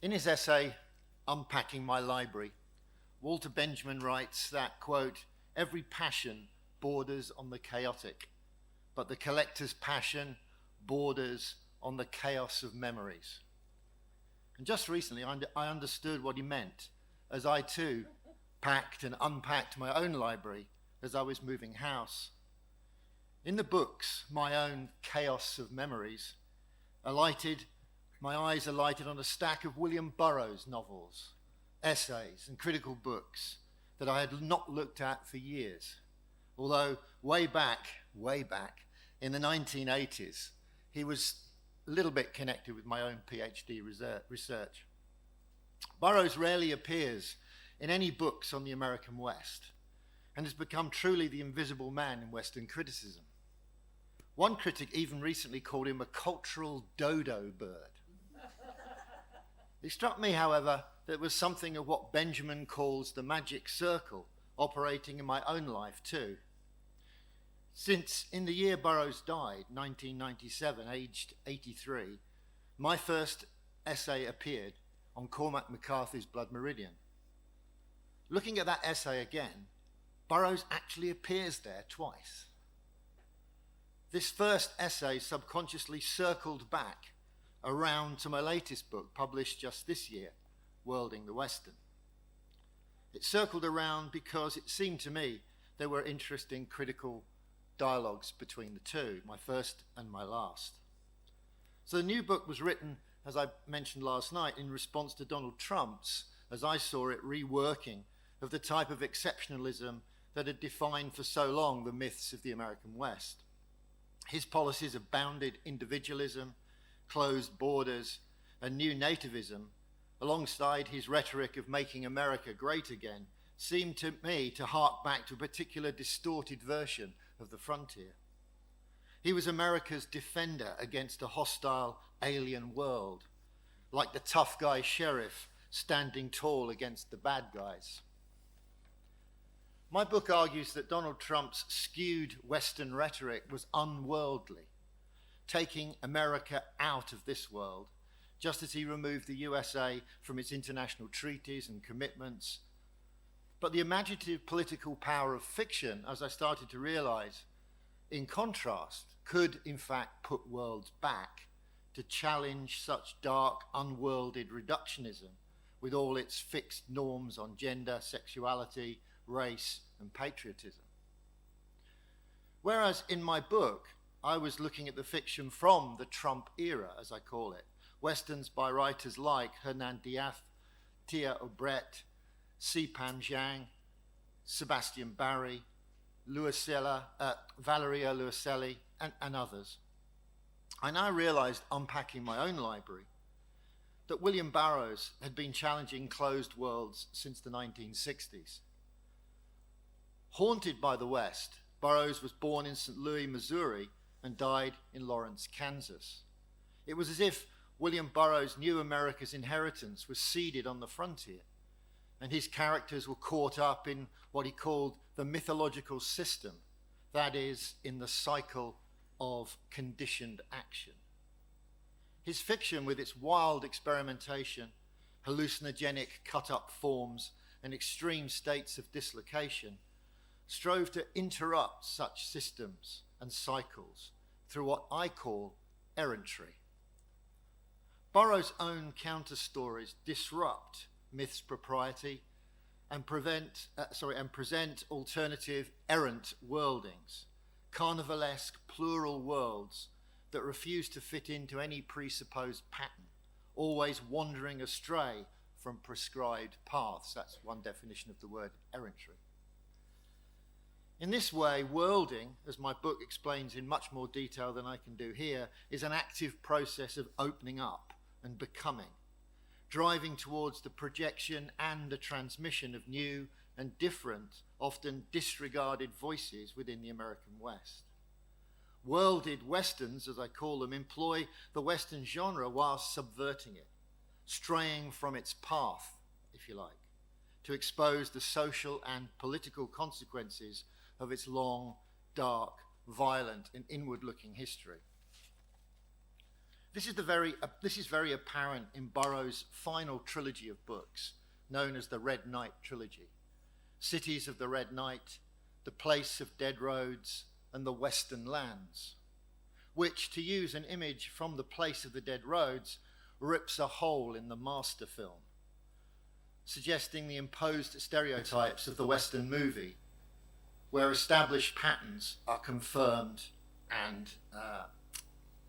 In his essay, Unpacking My Library, Walter Benjamin writes that, quote, every passion borders on the chaotic, but the collector's passion borders on the chaos of memories. And just recently, I understood what he meant as I too packed and unpacked my own library as I was moving house. In the books, my own chaos of memories, my eyes alighted on a stack of William Burroughs novels, essays, and critical books that I had not looked at for years. Although way back in the 1980s, he was a little bit connected with my own PhD research. Burroughs rarely appears in any books on the American West and has become truly the invisible man in Western criticism. One critic even recently called him a cultural dodo bird. It struck me, however, that there was something of what Benjamin calls the magic circle operating in my own life too. Since in the year Burroughs died, 1997, aged 83, my first essay appeared on Cormac McCarthy's Blood Meridian. Looking at that essay again, Burroughs actually appears there twice. This first essay subconsciously circled back around to my latest book, published just this year, Worlding the Western. It circled around because it seemed to me there were interesting critical dialogues between the two, my first and my last. So the new book was written, as I mentioned last night, in response to Donald Trump's, as I saw it, reworking of the type of exceptionalism that had defined for so long the myths of the American West. His policies of bounded individualism, closed borders, and new nativism, alongside his rhetoric of making America great again, seemed to me to hark back to a particular distorted version of the frontier. He was America's defender against a hostile alien world, like the tough guy sheriff standing tall against the bad guys. My book argues that Donald Trump's skewed Western rhetoric was unworldly, taking America out of this world, just as he removed the USA from its international treaties and commitments. But the imaginative political power of fiction, as I started to realize, in contrast, could in fact put worlds back to challenge such dark, unworlded reductionism with all its fixed norms on gender, sexuality, race, and patriotism. Whereas in my book, I was looking at the fiction from the Trump era, as I call it, Westerns by writers like Hernan Diaz, Tia Obret, Si Pan Zhang, Sebastian Barry, Valeria Luiselli, and others. I now realized, unpacking my own library, that William Burroughs had been challenging closed worlds since the 1960s. Haunted by the West, Burroughs was born in St. Louis, Missouri, and died in Lawrence, Kansas. It was as if William Burroughs knew America's inheritance was seeded on the frontier, and his characters were caught up in what he called the mythological system, that is, in the cycle of conditioned action. His fiction, with its wild experimentation, hallucinogenic cut-up forms, and extreme states of dislocation, strove to interrupt such systems and cycles through what I call errantry. Burroughs' own counter-stories disrupt myth's propriety and present alternative errant worldings, carnivalesque plural worlds that refuse to fit into any presupposed pattern, always wandering astray from prescribed paths. That's one definition of the word errantry. In this way, worlding, as my book explains in much more detail than I can do here, is an active process of opening up and becoming, driving towards the projection and the transmission of new and different, often disregarded voices within the American West. Worlded Westerns, as I call them, employ the Western genre whilst subverting it, straying from its path, if you like, to expose the social and political consequences of its long, dark, violent, and inward-looking history. This is very apparent in Burroughs' final trilogy of books, known as the Red Knight trilogy. Cities of the Red Knight, The Place of Dead Roads, and The Western Lands, which, to use an image from The Place of the Dead Roads, rips a hole in the master film, suggesting the imposed stereotypes of the Western movie, where established patterns are confirmed and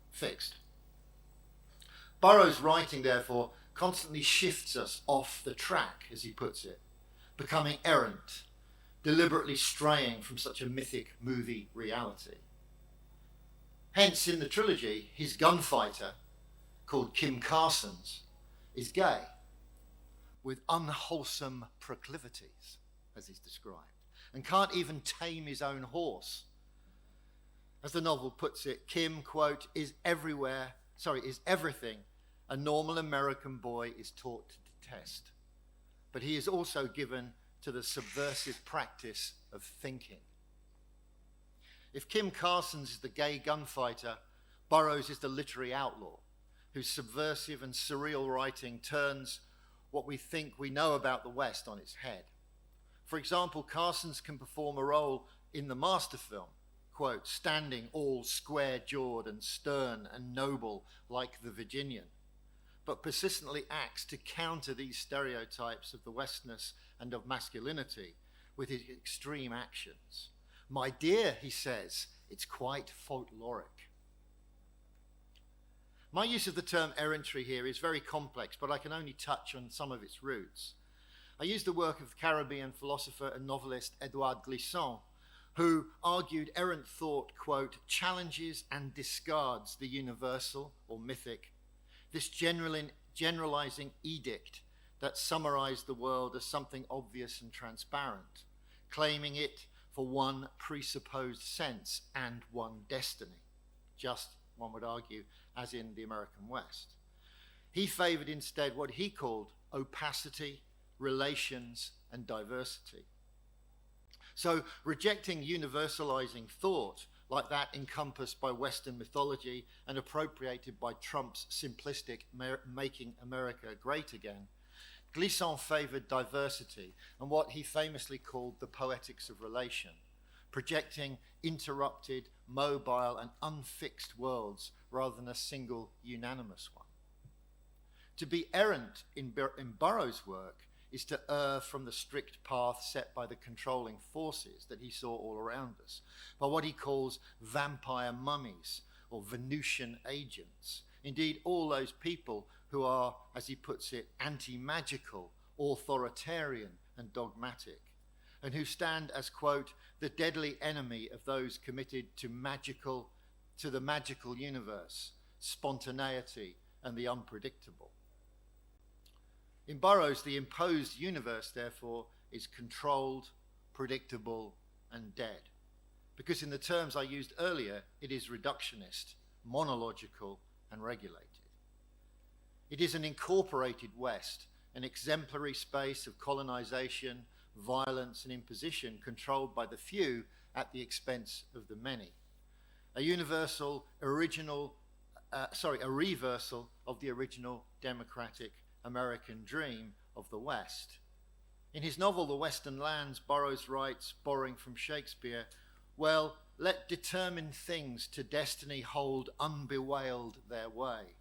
fixed. Burroughs' writing, therefore, constantly shifts us off the track, as he puts it, becoming errant, deliberately straying from such a mythic movie reality. Hence, in the trilogy, his gunfighter, called Kim Carson's, is gay, with unwholesome proclivities, as he's described, and can't even tame his own horse. As the novel puts it, Kim, quote, is everything a normal American boy is taught to detest. But he is also given to the subversive practice of thinking. If Kim Carson's is the gay gunfighter, Burroughs is the literary outlaw, whose subversive and surreal writing turns what we think we know about the West on its head. For example, Carson's can perform a role in the master film, quote, standing all square-jawed and stern and noble like the Virginian, but persistently acts to counter these stereotypes of the Westerness and of masculinity with his extreme actions. My dear, he says, it's quite folkloric. My use of the term errantry here is very complex, but I can only touch on some of its roots. I use the work of Caribbean philosopher and novelist Edouard Glissant, who argued errant thought, quote, challenges and discards the universal or mythic, this generalizing edict that summarized the world as something obvious and transparent, claiming it for one presupposed sense and one destiny, just, one would argue, as in the American West. He favored instead what he called opacity, relations, and diversity. So rejecting universalizing thought like that encompassed by Western mythology and appropriated by Trump's simplistic making America great again, Glissant favored diversity and what he famously called the poetics of relation, projecting interrupted, mobile, and unfixed worlds rather than a single unanimous one. To be errant in Burroughs' work is to err from the strict path set by the controlling forces that he saw all around us, by what he calls vampire mummies or Venusian agents. Indeed, all those people who are, as he puts it, anti-magical, authoritarian, and dogmatic, and who stand as, quote, the deadly enemy of those committed to the magical universe, spontaneity, and the unpredictable. In Burroughs, the imposed universe, therefore, is controlled, predictable, and dead. Because in the terms I used earlier, it is reductionist, monological, and regulated. It is an incorporated West, an exemplary space of colonization, violence, and imposition controlled by the few at the expense of the many. A reversal of the original democratic American dream of the West. In his novel, The Western Lands, Burroughs writes, borrowing from Shakespeare, well, let determined things to destiny hold unbewailed their way,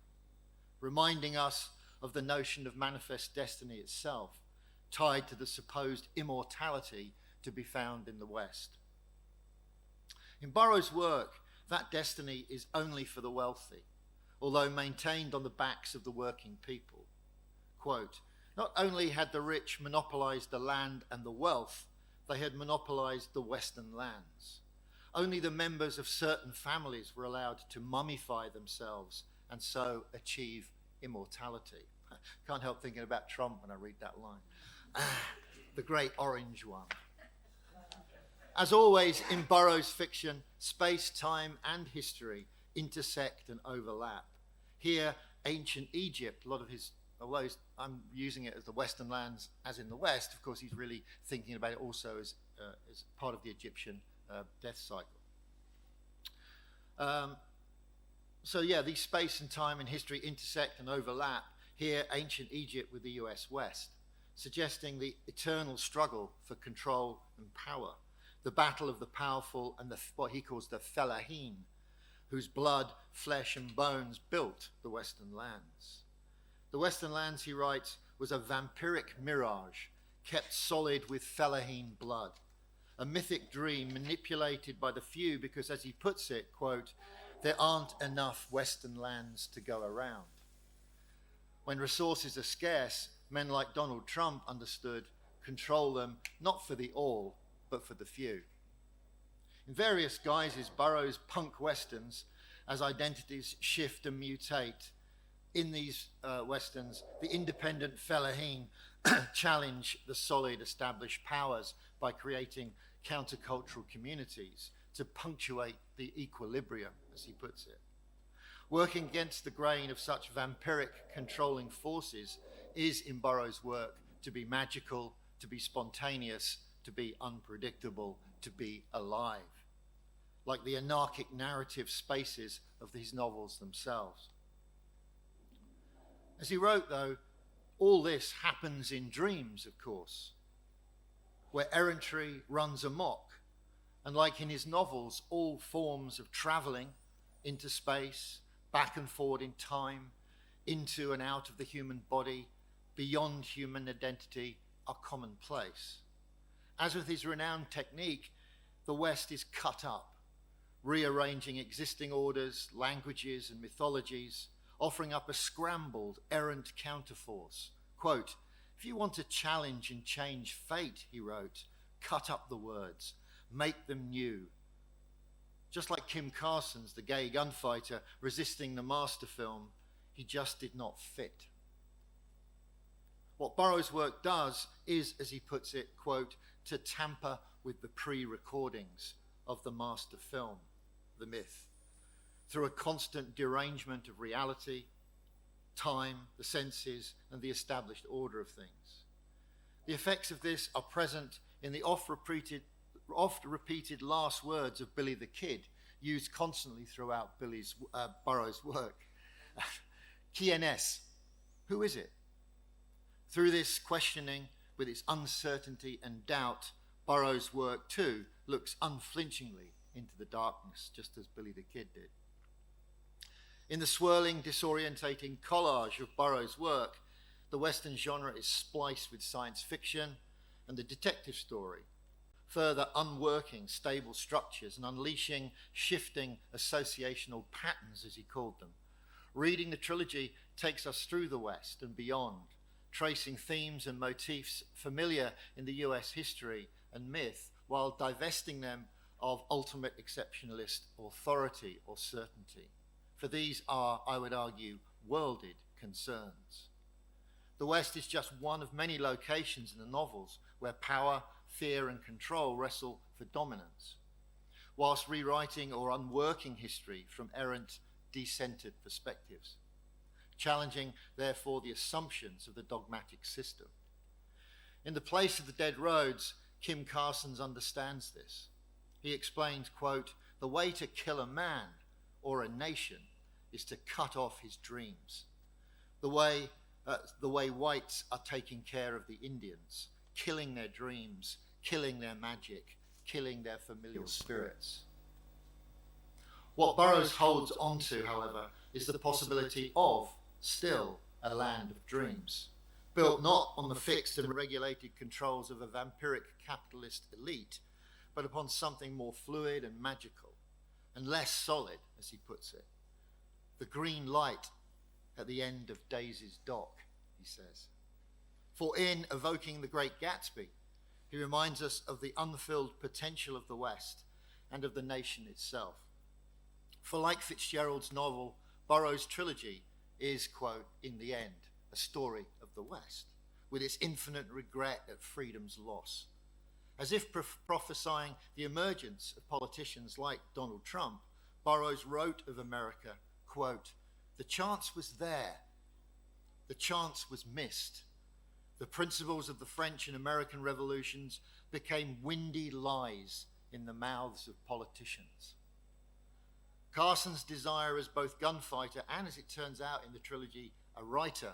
reminding us of the notion of manifest destiny itself, tied to the supposed immortality to be found in the West. In Burroughs' work, that destiny is only for the wealthy, although maintained on the backs of the working people. Quote, not only had the rich monopolized the land and the wealth, they had monopolized the Western lands. Only the members of certain families were allowed to mummify themselves and so achieve immortality. Can't help thinking about Trump when I read that line. The great orange one. As always in Burroughs' fiction, space, time, and history intersect and overlap. Here, ancient Egypt, although I'm using it as the Western lands as in the West, of course he's really thinking about it also as part of the Egyptian death cycle. So yeah, these space and time and history intersect and overlap, here ancient Egypt with the US West, suggesting the eternal struggle for control and power, the battle of the powerful and what he calls the fellaheen, whose blood, flesh and bones built the Western lands. The Western lands, he writes, was a vampiric mirage, kept solid with fellaheen blood, a mythic dream manipulated by the few because, as he puts it, quote, there aren't enough Western lands to go around. When resources are scarce, men like Donald Trump understood control them not for the all, but for the few. In various guises, Burroughs punk Westerns, as identities shift and mutate. In these Westerns, the independent fellaheen challenge the solid established powers by creating countercultural communities to punctuate the equilibrium, as he puts it. Working against the grain of such vampiric controlling forces is, in Burroughs' work, to be magical, to be spontaneous, to be unpredictable, to be alive, like the anarchic narrative spaces of these novels themselves. As he wrote, though, all this happens in dreams, of course, where errantry runs amok, and like in his novels, all forms of traveling into space, back and forward in time, into and out of the human body, beyond human identity, are commonplace. As with his renowned technique, the West is cut up, rearranging existing orders, languages, and mythologies, offering up a scrambled, errant counterforce. Quote, if you want to challenge and change fate, he wrote, cut up the words, make them new. Just like Kim Carson's The Gay Gunfighter resisting the master film, he just did not fit. What Burroughs' work does is, as he puts it, quote, to tamper with the pre-recordings of the master film, the myth, through a constant derangement of reality, time, the senses, and the established order of things. The effects of this are present in the oft-repeated last words of Billy the Kid, used constantly throughout Burroughs' work. Qui es? Who is it? Through this questioning, with its uncertainty and doubt, Burroughs' work too looks unflinchingly into the darkness, just as Billy the Kid did. In the swirling, disorientating collage of Burroughs' work, the Western genre is spliced with science fiction and the detective story, further unworking stable structures and unleashing shifting associational patterns, as he called them. Reading the trilogy takes us through the West and beyond, tracing themes and motifs familiar in the US history and myth, while divesting them of ultimate exceptionalist authority or certainty. For these are, I would argue, worlded concerns. The West is just one of many locations in the novels where power, fear, and control wrestle for dominance, whilst rewriting or unworking history from errant, decentered perspectives, challenging, therefore, the assumptions of the dogmatic system. In The Place of the Dead Roads, Kim Carson's understands this. He explains, quote, the way to kill a man or a nation is to cut off his dreams. The way whites are taking care of the Indians, killing their dreams, killing their magic, killing their familial spirits. What Burroughs holds onto, however, is the possibility of still a land of dreams, built not on the fixed and regulated controls of a vampiric capitalist elite, but upon something more fluid and magical, and less solid, as he puts it. The green light at the end of Daisy's dock, he says. For in Evoking the Great Gatsby, he reminds us of the unfilled potential of the West and of the nation itself. For like Fitzgerald's novel, Burroughs' trilogy is, quote, in the end, a story of the West, with its infinite regret at freedom's loss. As if prophesying the emergence of politicians like Donald Trump, Burroughs wrote of America, quote, the chance was there, the chance was missed. The principles of the French and American revolutions became windy lies in the mouths of politicians. Carson's desire as both gunfighter and, as it turns out in the trilogy, a writer,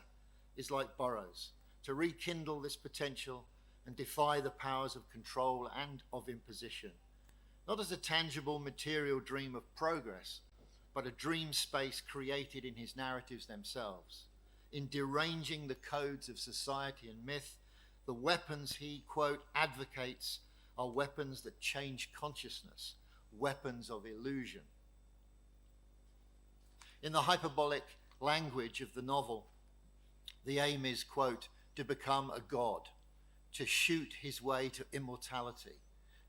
is like Burroughs, to rekindle this potential and defy the powers of control and of imposition, not as a tangible material dream of progress, but a dream space created in his narratives themselves. In deranging the codes of society and myth, the weapons he, quote, advocates are weapons that change consciousness, weapons of illusion. In the hyperbolic language of the novel, the aim is, quote, to become a god, to shoot his way to immortality,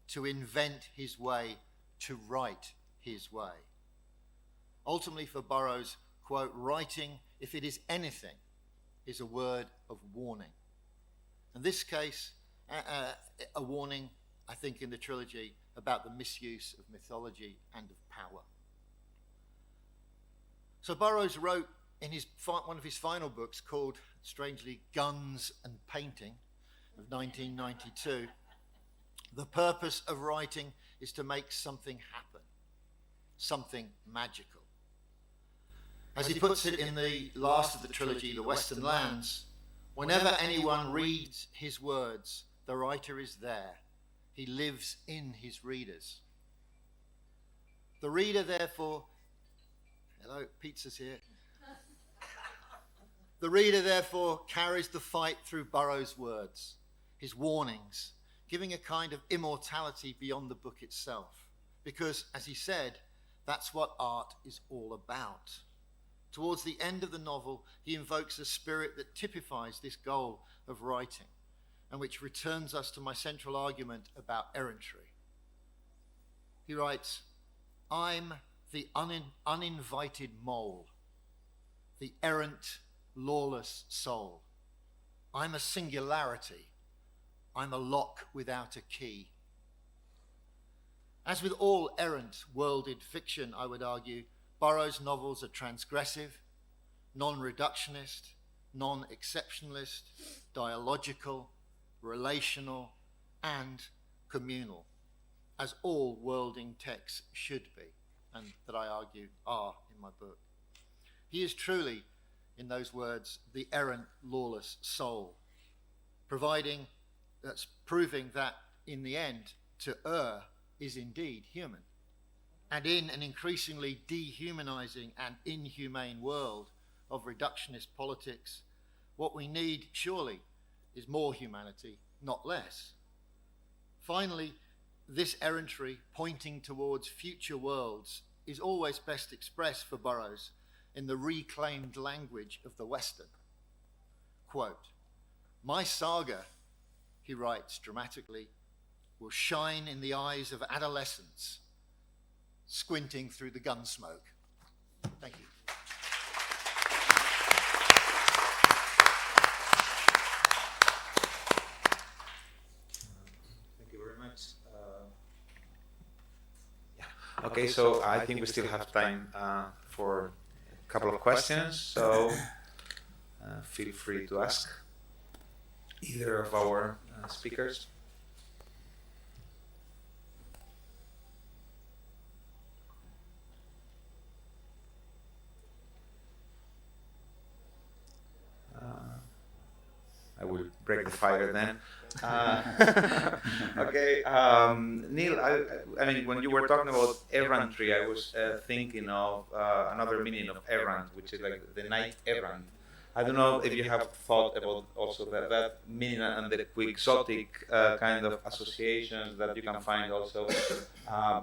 to invent his way, to write his way. Ultimately for Burroughs, quote, writing, if it is anything, is a word of warning. In this case, a warning, I think, in the trilogy about the misuse of mythology and of power. So Burroughs wrote in one of his final books called, strangely, Guns and Painting of 1992, the purpose of writing is to make something happen, something magical. As he puts it in the last of the trilogy, The Western Lands, whenever anyone reads his words, the writer is there. He lives in his readers. The reader, therefore, hello, pizza's here. The reader, therefore, carries the fight through Burroughs' words, his warnings, giving a kind of immortality beyond the book itself. Because, as he said, that's what art is all about. Towards the end of the novel, he invokes a spirit that typifies this goal of writing, and which returns us to my central argument about errantry. He writes, I'm the uninvited mole, the errant, lawless soul. I'm a singularity. I'm a lock without a key. As with all errant, worlded fiction, I would argue, Burroughs' novels are transgressive, non-reductionist, non-exceptionalist, dialogical, relational, and communal, as all worlding texts should be, and that I argue are in my book. He is truly, in those words, the errant, lawless soul, proving that, in the end, to err is indeed human. And in an increasingly dehumanizing and inhumane world of reductionist politics, what we need, surely, is more humanity, not less. Finally, this errantry pointing towards future worlds is always best expressed for Burroughs in the reclaimed language of the Western. Quote, my saga, he writes dramatically, will shine in the eyes of adolescents squinting through the gun smoke. Thank you. Thank you very much. Okay, so I think we still have time for a couple of questions, so feel free to ask either of our speakers. I will break the fire then. Okay, Neil, I mean, when you were talking about errantry, I was thinking of another meaning of errant, which is like the knight errant. I don't know if you have thought about also that meaning and the quixotic kind of associations that you can find also,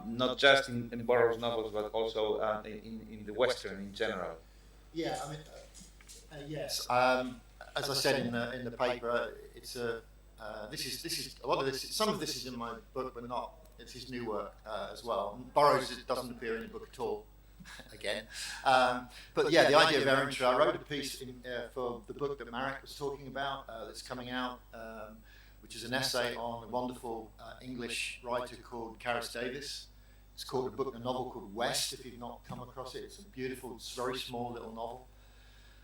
not just in Burroughs novels, but also in the Western in general. Yeah, I mean, yes. As I said in the paper, it's this is a lot of this. Some of this is in my book, but not. It's his new work as well. Burroughs doesn't appear in the book at all. Again, but yeah, the idea of errantry. I wrote a piece for the book that Marek was talking about that's coming out, which is an essay on a wonderful English writer called Karis Davis. It's called a novel called West. If you've not come across it, it's a beautiful, very small little novel.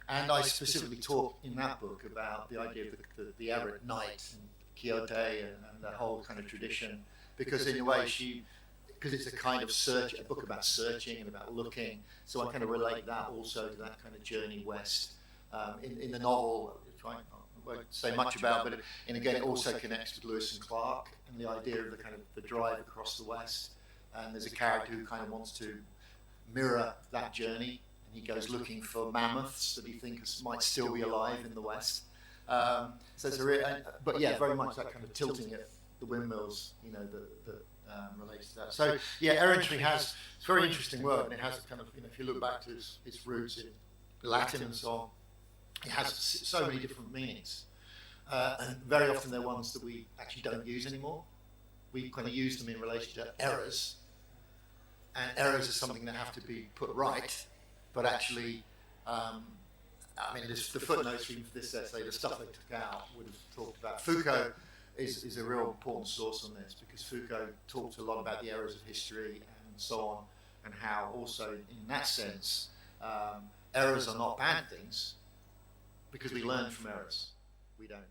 And I specifically talk in that book about the idea of the errant knight and Quixote and that whole kind of tradition, because in a way because it's a kind of a book about searching and about looking. So I kind of relate that also to that kind of journey west. In the novel, I won't say much about, but it also connects with Lewis and Clark and the idea of the kind of the drive across the west. And there's a character who kind of wants to mirror that journey, and he goes looking for mammoths that he thinks might still be alive in the west. So it's but yeah, very much that kind of tilting at the windmills, that relates to that. So yeah, Errantry it's a very interesting word, and it has a kind of, if you look back to its roots in Latin and so on, it has so many different meanings, and very often they're ones that we actually don't use anymore. We kind of use them in relation to errors, and errors are something that have to be put right, but actually, the footnotes for this essay, the stuff they took out, would have talked about. Foucault is a real important source on this, because Foucault talked a lot about the errors of history and so on, and how also in that sense, errors are not bad things, because we learn from errors. We don't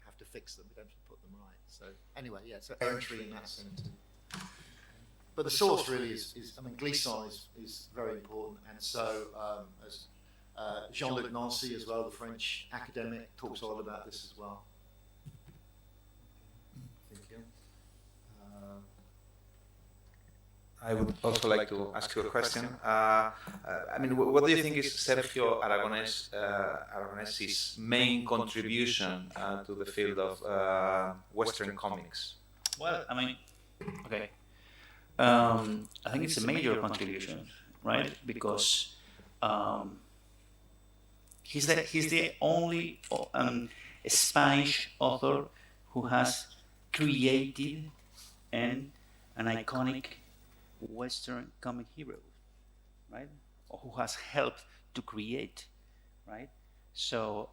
have to fix them, we don't have to put them right. So anyway, yeah, so Errantry in that sense. But the source really is Glissant is very important, and so as Jean-Luc Nancy as well, the French academic, talks a lot about this as well. Thank you. I would also like to ask you a question. What do you think is Sergio Aragonés's main contribution to the field of Western comics? Well, okay. I think it's a major contribution, right? Because he's the only Spanish author who has created an iconic Western comic hero, right? Or who has helped to create, right? So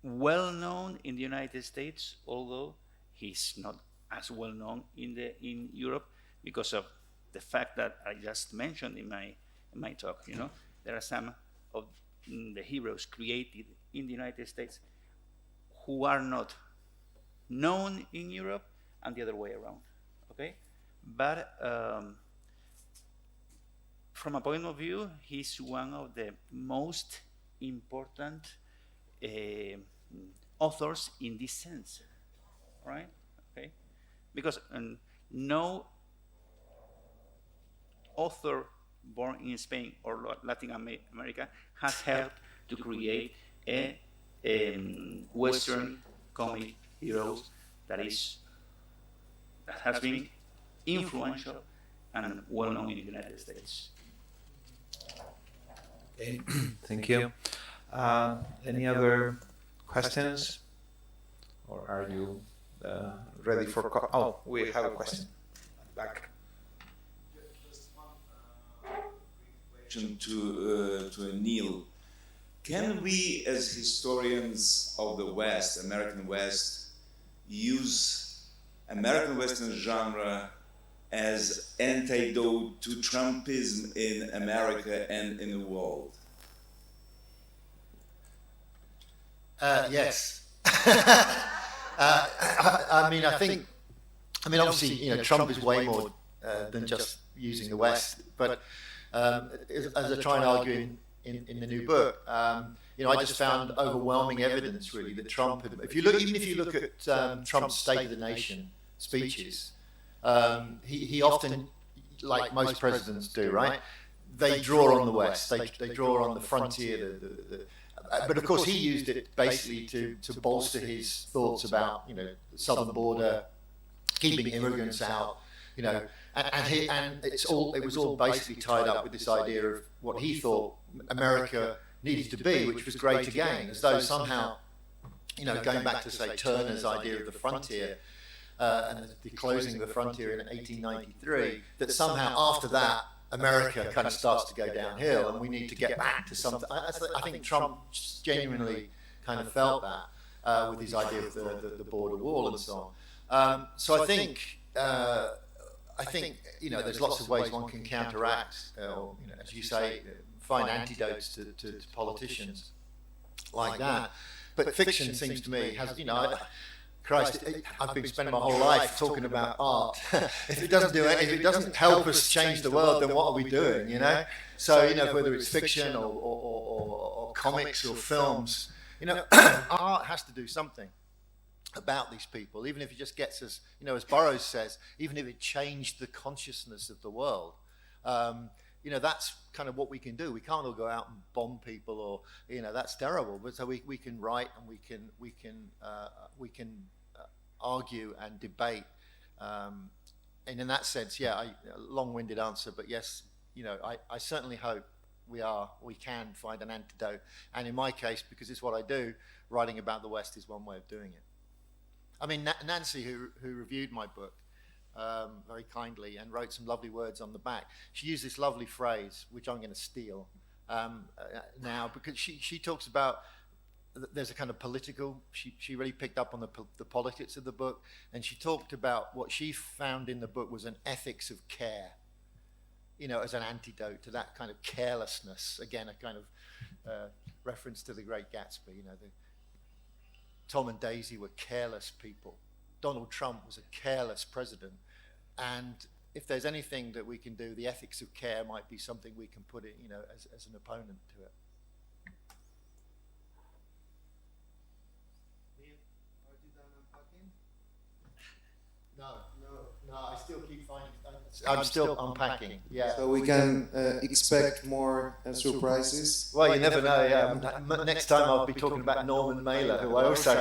well known in the United States, although he's not as well known in Europe, because of the fact that I just mentioned in my talk. There are some of the heroes created in the United States who are not known in Europe, and the other way around. Okay, but from a point of view, he's one of the most important authors in this sense, right? Okay, because no author born in Spain or Latin America has helped to create a Western comic hero that has been influential and well known in the United States. Okay, thank you. Any other questions, or are you ready for? We have a question. Back. Just one question to Neil. Can we, as historians of the West, American West, use American Western genre as antidote to Trumpism in America and in the world? Yes. Obviously, Trump is way more than just using the West. But as I try and argue in the new book, I just found overwhelming evidence, really, that Trump had, even if you look at Trump's State of the Nation speeches, he often, like most presidents do, right? They draw on the West. They draw on the frontier. But of course, he used it basically to bolster his thoughts about, the southern border, keeping immigrants out, and it was all basically tied up with this idea of what he thought America needed to be, which was great again, as though somehow, going back to, say, Turner's idea of the frontier and the closing of the frontier in 1893, that somehow after that, America kind of starts to go downhill, and we need to get back to something. I think Trump genuinely kind of felt that with his idea of the border wall and so on. So I think there's lots of ways one can counteract, or as you say, find antidotes to politicians like that. But fiction seems to me has, Christ, I've been spending my whole life talking about art. If it doesn't do it, if it doesn't help us change the world, then what are we doing, you know? So, you know, whether it's fiction or comics or films, you know, art has to do something about these people, even if it just gets us, you know, as Burroughs says, even if it changed the consciousness of the world. You know, that's kind of what we can do. We can't all go out and bomb people, or, you know, that's terrible. But so we can write, and we can argue and debate. And in that sense, yeah, a long-winded answer, but yes, you know, I certainly hope we can find an antidote. And in my case, because it's what I do, writing about the West is one way of doing it. I mean, Nancy, who reviewed my book, very kindly, and wrote some lovely words on the back. She used this lovely phrase, which I'm going to steal now, because she talks about, there's a kind of political, she really picked up on the politics of the book, and she talked about what she found in the book was an ethics of care, you know, as an antidote to that kind of carelessness. Again, a kind of reference to The Great Gatsby, you know, Tom and Daisy were careless people. Donald Trump was a careless president. And if there's anything that we can do, the ethics of care might be something we can put in, you know, as an opponent to it. Are you done unpacking? No, I still keep finding. I'm still unpacking. Yeah. So we can expect more surprises. Well, you never know. Yeah. Next time I'll be talking about Norman Mailer, who I also,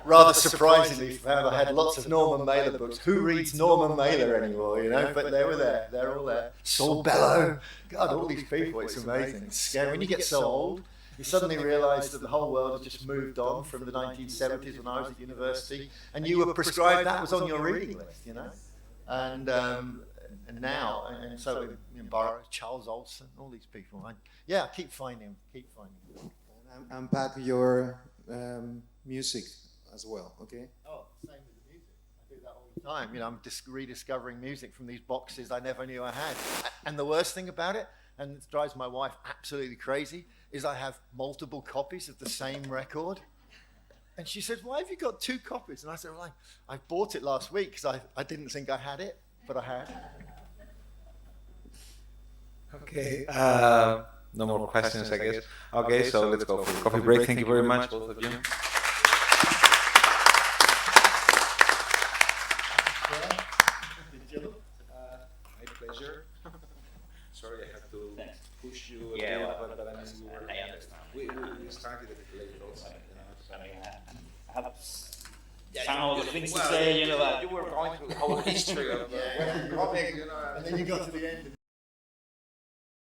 rather surprisingly, found I had lots of Norman Mailer books. Who reads Norman Mailer anymore? You know, but they were there. They're all there. Saul Bellow. God, all these people. It's amazing. It's scary. When you get so old, you suddenly realise that the whole world has just moved on from the 1970s when I was at university, and you were prescribed that was on your reading list. You know, and now, and so in Burroughs, Charles Olson, all these people. Yeah, keep finding them. And unpack your music as well, okay? Oh, same with the music. I do that all the time. You know, I'm rediscovering music from these boxes I never knew I had. And the worst thing about it, and it drives my wife absolutely crazy, is I have multiple copies of the same record. And she said, "Why have you got 2 copies?" And I said, "Well, I bought it last week because I didn't think I had it, but I had." Okay, no more questions, I guess. Okay, so let's go for a coffee break. Thank you very much, both of you. My pleasure. Sorry, I had to push you a Yeah, bit, well, but I mean, I understand. we started a bit late also. I mean, I have some of the things to say, you know, that You were going through the whole history of comics, you know. And then you got to the end.